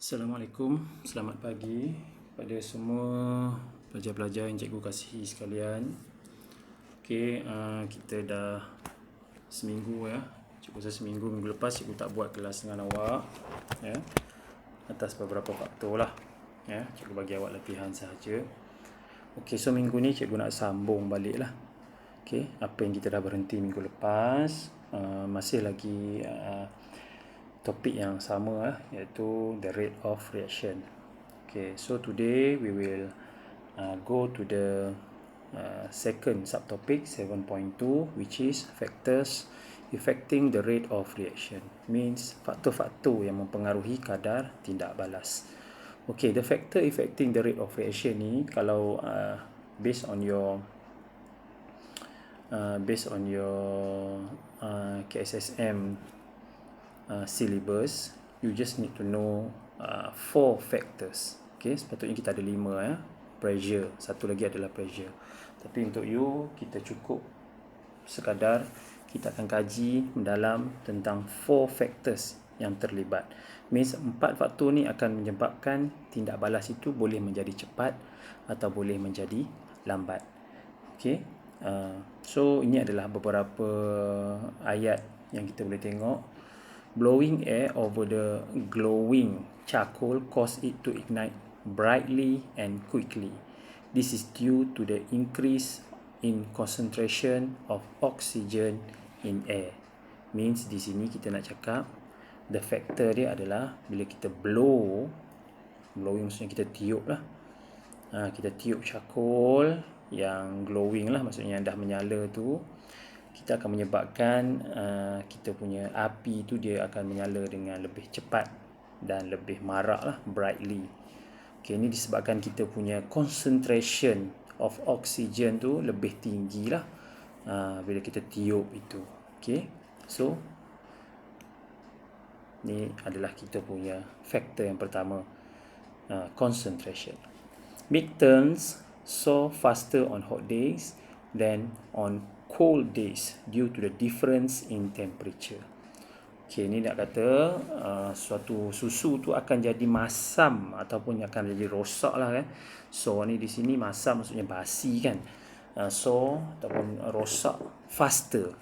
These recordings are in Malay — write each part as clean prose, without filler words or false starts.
Assalamualaikum, selamat pagi pada semua pelajar-pelajar yang cikgu kasihi sekalian. Okey, kita dah seminggu ya. Cikgu rasa minggu lepas cikgu tak buat kelas dengan awak ya. Atas beberapa faktor lah ya. Cikgu bagi awak latihan sahaja. Okey, so minggu ni cikgu nak sambung balik lah. Okey, apa yang kita dah berhenti minggu lepas, masih lagi topik yang sama iaitu the rate of reaction. Okay, so today we will go to the second subtopic 7.2, which is factors affecting the rate of reaction. Means faktor-faktor yang mempengaruhi kadar tindak balas. Okay, the factor affecting the rate of reaction ni kalau based on your KSSM syllabus, you just need to know 4 factors. Okay, sepatutnya kita ada 5 ya. Pressure, satu lagi adalah pressure. Tapi untuk you, kita cukup sekadar kita akan kaji mendalam tentang 4 factors yang terlibat. Means 4 faktor ni akan menyebabkan tindak balas itu boleh menjadi cepat atau boleh menjadi lambat. Okay, so ini adalah beberapa ayat yang kita boleh tengok. Blowing air over the glowing charcoal cause it to ignite brightly and quickly. This is due to the increase in concentration of oxygen in air. Means di sini kita nak cakap the factor dia adalah bila kita blowing maksudnya kita tiup lah. Kita tiup charcoal yang glowing lah, maksudnya yang dah menyala tu, kita akan menyebabkan kita punya api tu dia akan menyala dengan lebih cepat dan lebih marak lah, brightly. Okay, ini disebabkan kita punya concentration of oxygen tu lebih tinggi lah bila kita tiup itu. Okay, so ni adalah kita punya factor yang pertama, concentration. Midterms soar faster on hot days than on cold days due to the difference in temperature. Okay, ni nak kata suatu susu tu akan jadi masam ataupun akan jadi rosak lah kan. So ni di sini masam maksudnya basi kan. So ataupun rosak faster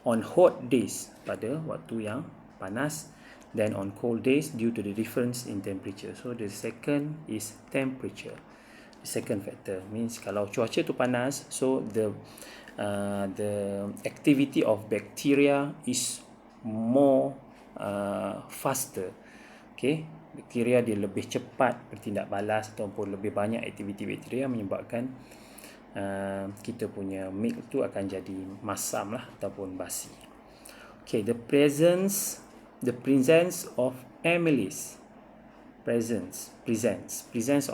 on hot days, pada waktu yang panas, then on cold days due to the difference in temperature. So the second is temperature. The second factor means kalau cuaca tu panas, so the activity of bacteria is more faster. Okay, bakteria dia lebih cepat bertindak balas ataupun lebih banyak aktiviti bakteria menyebabkan kita punya milk tu akan jadi masam lah ataupun basi. Okay, the presence of amylase presence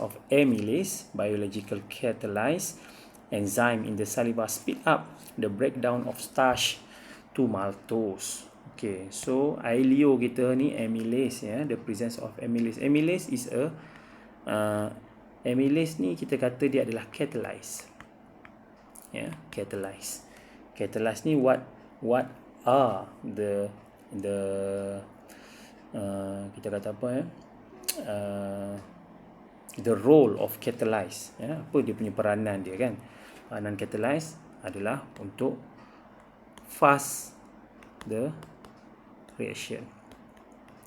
of amylase, biological catalyze enzyme in the saliva, speed up the breakdown of starch to maltose. Okay, so ailio kita ni amylase ya, the presence of amylase. Amylase is amylase ni kita kata dia adalah catalyze. Ya, catalyze. Catalyze ni what are the kita kata apa ya? The role of catalyze ya, apa dia punya peranan dia kan. Peranan catalyze adalah untuk fast the reaction,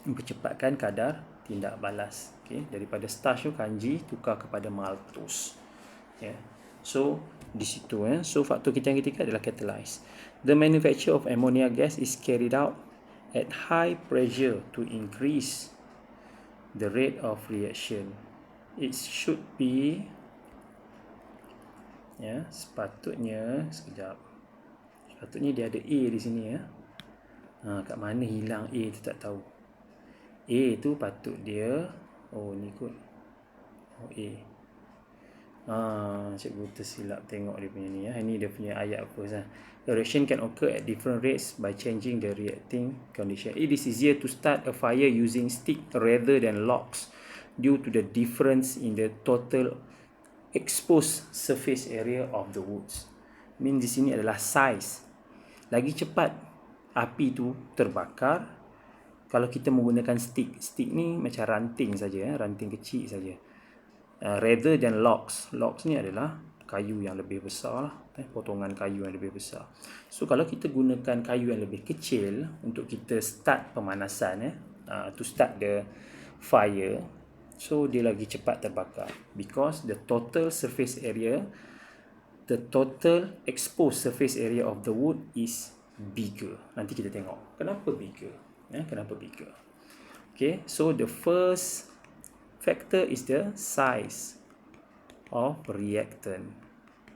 mempercepatkan kadar tindak balas. Okay, daripada starch tu kanji tukar kepada maltose ya. So di situ so faktor kita yang ketiga adalah catalyze. The manufacture of ammonia gas is carried out at high pressure to increase the rate of reaction. It should be ya, sepatutnya dia ada A di sini ya. Kat mana hilang A tu tak tahu. A tu patut dia ni kot. Cikgu tersilap tengok dia punya ni ya. Ini dia punya ayat first lah. The reaction can occur at different rates by changing the reacting condition. It is easier to start a fire using stick rather than logs due to the difference in the total exposed surface area of the woods. Mean di sini adalah size. Lagi cepat api tu terbakar Kalau kita menggunakan stick ni macam ranting saja, ranting kecil saja. Rather than logs. Logs ni adalah kayu yang lebih besar lah, potongan kayu yang lebih besar. So kalau kita gunakan kayu yang lebih kecil untuk kita start pemanasan, to start the fire, so dia lagi cepat terbakar, because the total exposed surface area of the wood is bigger. Nanti kita tengok kenapa bigger. Kenapa bigger. Okay, so the first factor is the size of reactant.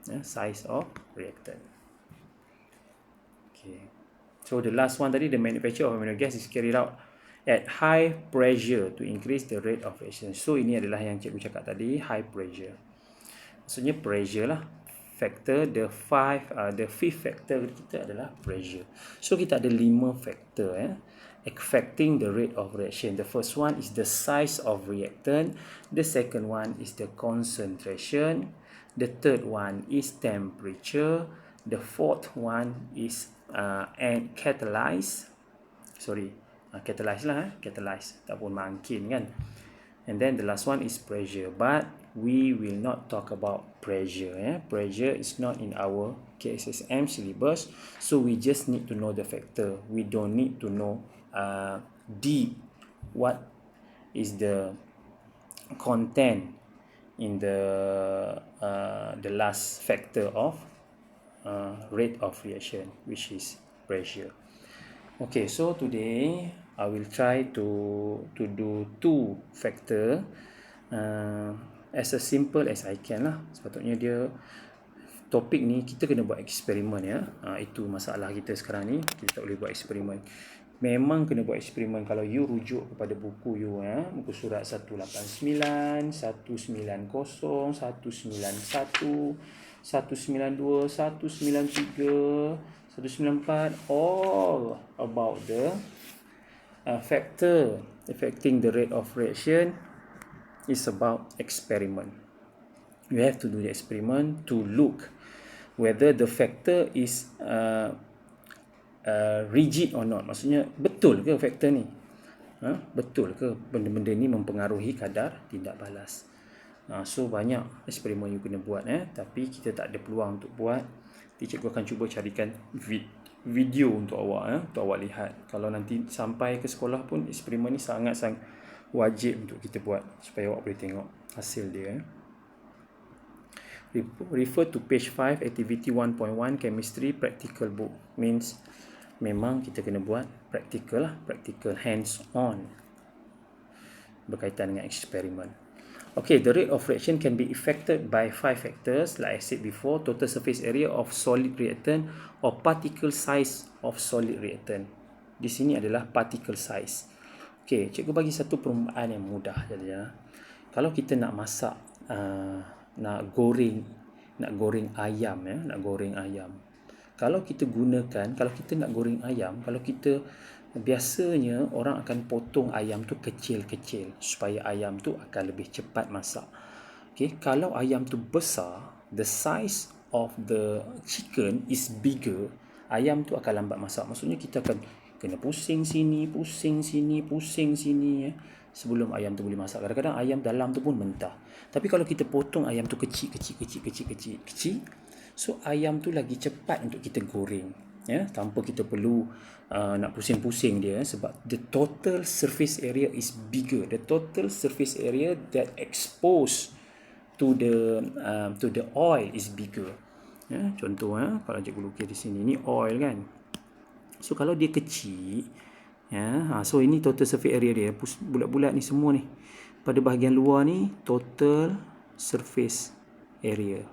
Size of reactant. Okay, so the last one tadi, the manufacture of amino gas is carried out at high pressure to increase the rate of reaction. So ini adalah yang cikgu cakap tadi, high pressure. Maksudnya pressure lah factor. The fifth factor kita adalah pressure. So kita ada 5 factor affecting the rate of reaction. The first one is the size of reactant. The second one is the concentration. The third one is temperature. The fourth one is catalyze tak pun makin kan. And then the last one is pressure, but we will not talk about pressure. Pressure is not in our KSSM syllabus, so we just need to know the factor. We don't need to know deep what is the content in the last factor of rate of reaction, which is pressure. Okay, so today I will try to do 2 factor as simple as I can lah. Sepatutnya dia topik ni kita kena buat eksperimen itu masalah kita sekarang ni, kita tak boleh buat eksperimen. Memang kena buat eksperimen kalau you rujuk kepada buku you, buku surat 189, 190, 191, 192, 193, 194, all about the factor affecting the rate of reaction is about experiment. You have to do the experiment to look whether the factor is rigid or not. Maksudnya betul ke faktor ni? Betul ke benda-benda ni mempengaruhi kadar tindak balas? So banyak eksperimen you kena buat, tapi kita tak ada peluang untuk buat. Nanti cikgu akan cuba carikan video untuk awak, untuk awak lihat. Kalau nanti sampai ke sekolah pun eksperimen ni sangat-sangat wajib untuk kita buat supaya awak boleh tengok hasil dia. Refer to page 5 activity 1.1 chemistry practical book. Means memang kita kena buat practical lah, practical hands on berkaitan dengan eksperimen. Okay, the rate of reaction can be affected by 5 factors like I said before: total surface area of solid reactant or particle size of solid reactant. Di sini adalah particle size. Okay, cikgu bagi satu perumpamaan yang mudah saja. Kalau kita nak masak, nak goreng ayam, nak goreng ayam. Kalau kita nak goreng ayam, kalau kita biasanya orang akan potong ayam tu kecil-kecil supaya ayam tu akan lebih cepat masak. Okay, kalau ayam tu besar, the size of the chicken is bigger, ayam tu akan lambat masak. Maksudnya kita akan kena pusing sini sebelum ayam tu boleh masak. Kadang-kadang ayam dalam tu pun mentah. Tapi kalau kita potong ayam tu kecil, so ayam tu lagi cepat untuk kita goreng, tanpa kita perlu nak pusing-pusing dia, sebab the total surface area is bigger. The total surface area that exposed to the oil is bigger. Contoh, kalau cikgu lukis di sini, ni oil kan. So kalau dia kecil, so ini total surface area dia, bulat-bulat ni semua ni. Pada bahagian luar ni total surface area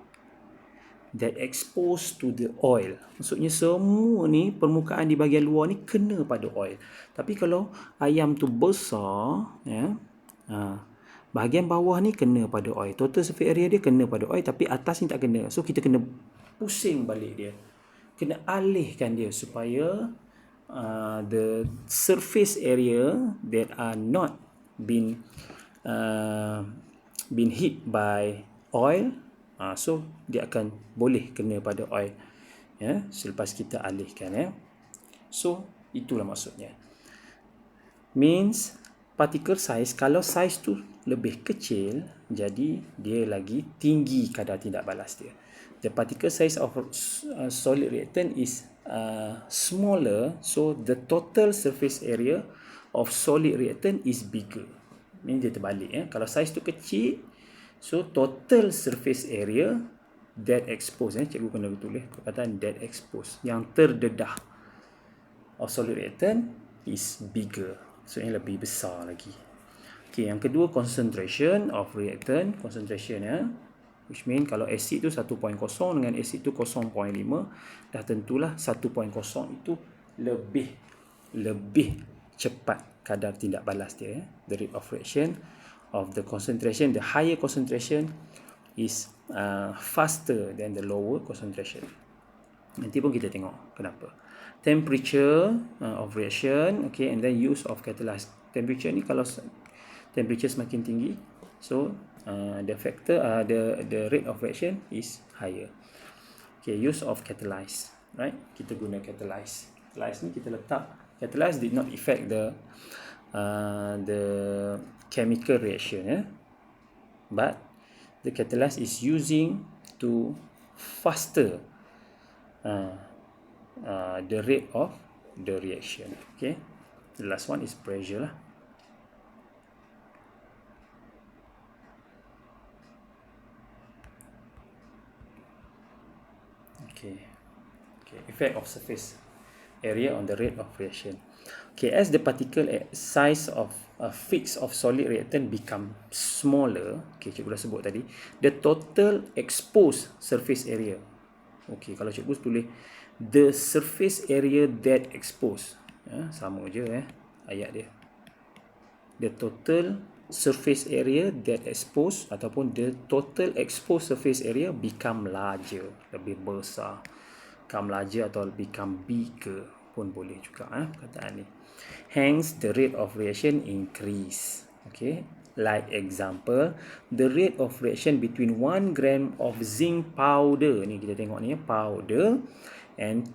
that exposed to the oil. Maksudnya semua ni permukaan di bahagian luar ni kena pada oil. Tapi kalau ayam tu besar, bahagian bawah ni kena pada oil. Total surface area dia kena pada oil, tapi atas ni tak kena. So kita kena pusing balik dia, kena alihkan dia supaya the surface area that are not been hit by oil, so dia akan boleh kena pada oil, selepas kita alihkan. So itulah maksudnya. means particle size, kalau size tu lebih kecil, jadi dia lagi tinggi kadar tindak balas dia. The particle size of solid reactant is smaller, so the total surface area of solid reactant is bigger. Ini dia terbalik. Kalau size tu kecil, so total surface area that exposed, cikgu kena tulis perkataan that exposed, yang terdedah of solid reactant is bigger. So yang lebih besar lagi. Okay, yang kedua concentration of reactant, concentration which mean kalau acid tu 1.0 dengan acid tu 0.5, dah tentulah 1.0 itu lebih cepat kadar tindak balas dia. The rate of reaction of the concentration, the higher concentration is faster than the lower concentration. Nanti pun kita tengok kenapa. Temperature of reaction, okay, and then use of catalyst. Temperature ni kalau temperature semakin tinggi, so the factor the rate of reaction is higher. Okay, use of catalyst, right? Kita guna catalyst. Catalyst ni kita letak. Catalyst did not affect the chemical reaction, but the catalyst is using to faster the rate of the reaction. Okay, the last one is pressure lah. Okay, effect of surface area on the rate of reaction. Okay, as the particle size of fixed of solid reactant become smaller, okay, cikgu dah sebut tadi, the total exposed surface area. Okay, kalau cikgu tulis the surface area that exposed, sama je ayat dia. The total surface area that exposed ataupun the total exposed surface area become larger, lebih besar. Become larger atau become bigger pun boleh juga perkataan ni. Hence the rate of reaction increase. Okay, like example, the rate of reaction between 1 gram of zinc powder, ni kita tengok ni powder, and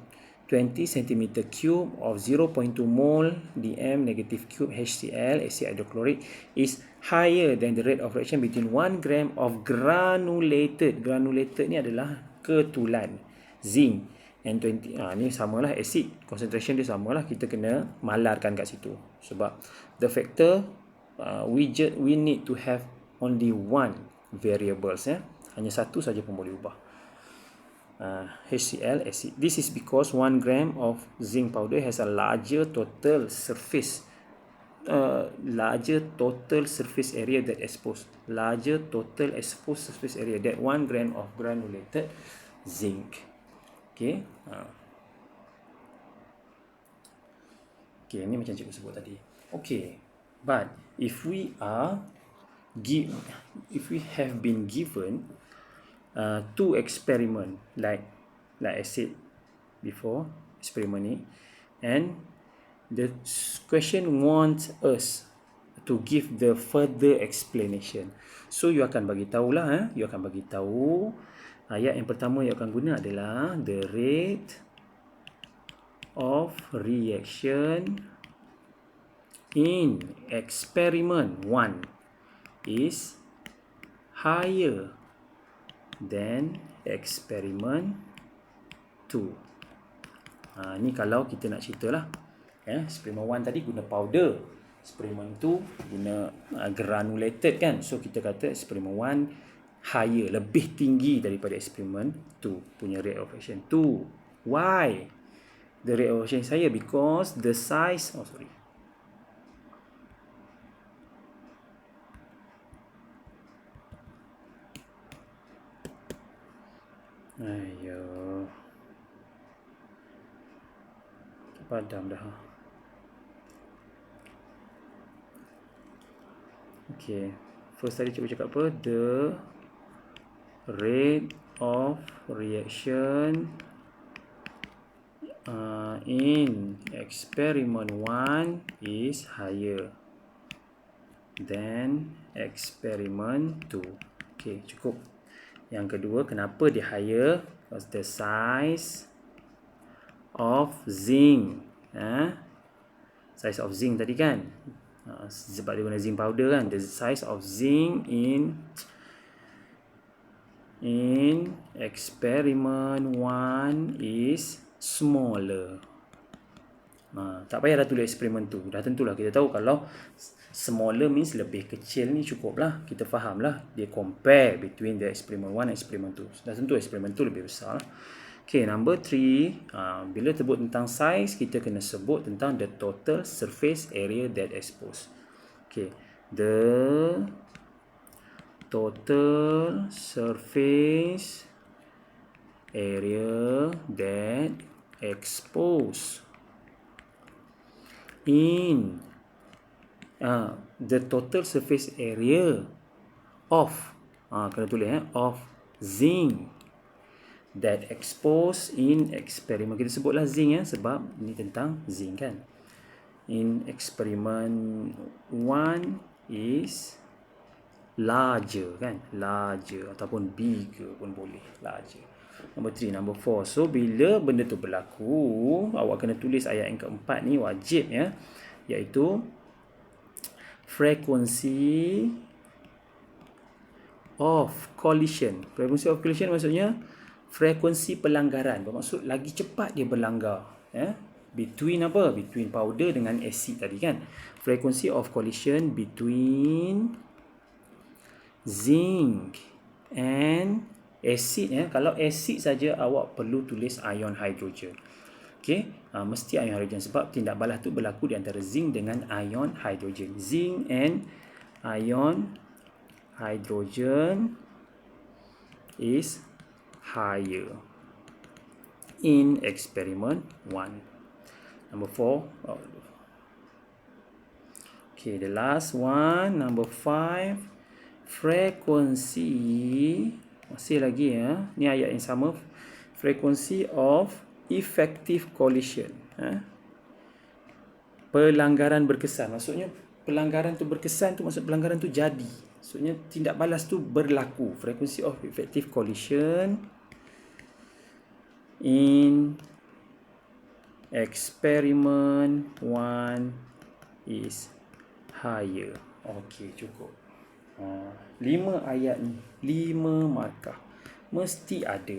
20 cm cube of 0.2 mole dm negative cube HCl, acid hydrochloric, is higher than the rate of reaction between 1 gram of granulated. Granulated ni adalah ketulan zinc, and 20, ni samalah acid, concentration dia samalah, kita kena malarkan kat situ. Sebab the factor we need to have only one variables, hanya satu saja pun boleh ubah. HCl acid. This is because 1 gram of zinc powder has a larger total surface area that exposed. Larger total exposed surface area that 1 gram of granulated zinc. Okay. Okay, ni macam cikgu sebut tadi. Okay. But if we have been given two experiment like I said before, experiment ni, and the question wants us to give the further explanation. So you akan bagi tahulah, you akan bagi tahu ayat yang pertama yang akan guna adalah the rate of reaction in experiment 1 is higher than experiment 2. Ni kalau kita nak ceritalah. Experiment 1 tadi guna powder, experiment 2 guna granulated kan. So kita kata experiment 1 higher, lebih tinggi daripada experiment 2 punya rate of reaction. 2. Why? The rate of reaction is higher because the size, ayo, padam dah. Okay, first tadi cikgu cakap apa? The rate of reaction in experiment 1 is higher than experiment 2. Okay, cukup. Yang kedua, kenapa dia higher? Because the size of zinc Size of zinc tadi kan. Sebab dia guna zinc powder kan. The size of zinc in experiment 1 is smaller. Tak payah dah tulis eksperimen tu. Dah tentulah kita tahu kalau smaller means lebih kecil ni cukup lah. Kita faham lah. Dia compare between the experiment 1 and experiment 2. Dah tentu eksperimen tu lebih besar lah. Okay, number 3. Bila sebut tentang size, kita kena sebut tentang the total surface area that exposed. Okay, the total surface area that exposed in the total surface area of kena tulis of zinc that exposed in experiment. Kita sebutlah zinc sebab ni tentang zinc kan. In experiment 1 is larger kan, larger ataupun bigger pun boleh, larger. Number 3, number 4. So bila benda tu berlaku, awak kena tulis ayat yang keempat ni wajib iaitu frequency of collision. Frequency of collision maksudnya frekuensi pelanggaran, bermaksud lagi cepat dia berlanggar between apa? Between powder dengan acid tadi kan. Frequency of collision between zinc and acid Kalau acid saja awak perlu tulis ion hydrogen. Okey, mesti ion hydrogen sebab tindak balas tu berlaku di antara zinc dengan ion hydrogen. Zinc and ion hydrogen is higher in experiment 1. Number 4. Okay, the last one, number 5. Frekuensi, masih lagi ni ayat yang sama. Frequency of effective collision. Pelanggaran berkesan, maksudnya pelanggaran tu berkesan tu maksud pelanggaran tu jadi. Maksudnya tindak balas tu berlaku. Frequency of effective collision in experiment 1 is higher. Okey, cukup. 5 ayat ni, 5 markah mesti ada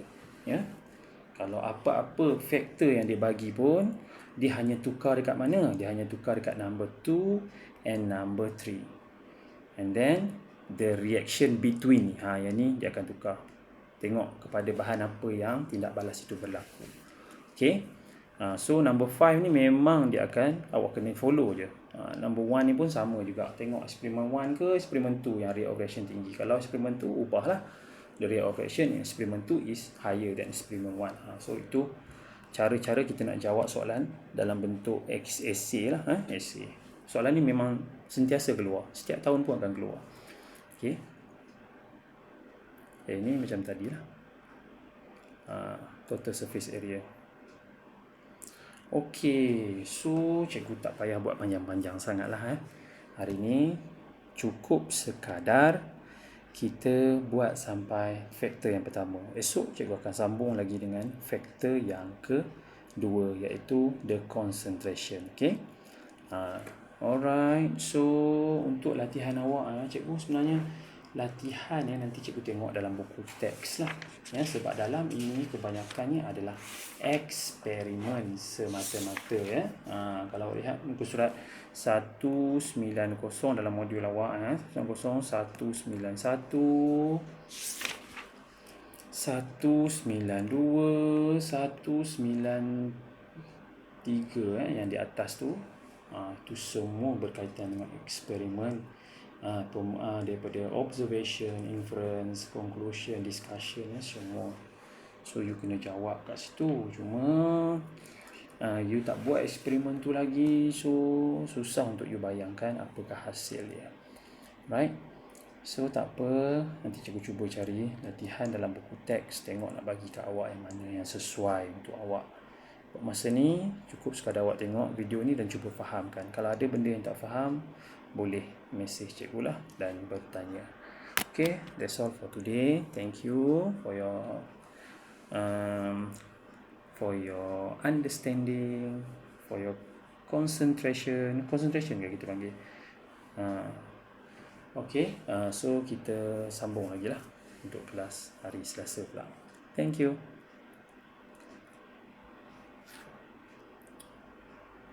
Kalau apa-apa faktor yang dia bagi pun, dia hanya tukar dekat mana? Dia hanya tukar dekat number 2 and number 3. And then the reaction between ni, yang ni dia akan tukar. Tengok kepada bahan apa yang tindak balas itu berlaku. Okay, so number 5 ni memang dia akan, awak kena follow je. Number 1 ni pun sama juga. Tengok eksperimen 1 ke eksperimen 2 yang rate of reaction tinggi. Kalau eksperimen 2, ubahlah the rate of reaction in eksperimen 2 is higher than eksperimen 1. So itu cara-cara kita nak jawab soalan dalam bentuk essay lah. Essay. Soalan ni memang sentiasa keluar. Setiap tahun pun akan keluar. Okay, ini macam tadi lah. Total surface area. Okey, so cikgu tak payah buat panjang-panjang sangat lah. Hari ni cukup sekadar kita buat sampai faktor yang pertama. Esok cikgu akan sambung lagi dengan faktor yang kedua, iaitu the concentration. Okey. Alright, so untuk latihan awak, cikgu sebenarnya latihan nanti cikgu tengok dalam buku teks lah. Sebab dalam ini kebanyakannya adalah eksperimen semata-mata. Kalau lihat muka surat 190 dalam modul awak, 191, 192, 193 yang di atas tu, itu semua berkaitan dengan eksperimen. Daripada observation, inference, conclusion, discussion, semua. So you kena jawab kat situ. Cuma you tak buat eksperimen tu lagi, so susah untuk you bayangkan apakah hasil dia. Right? So tak apa, nanti cikgu cuba cari latihan dalam buku teks, tengok nak bagi kat awak yang mana yang sesuai untuk awak. Masa ni cukup sekadar awak tengok video ni dan cuba fahamkan. Kalau ada benda yang tak faham, boleh message cikgu lah dan bertanya. Okay, that's all for today. Thank you for your understanding, for your concentration ke kita panggil. Okay, so kita sambung lagi lah untuk kelas hari Selasa pula. Thank you.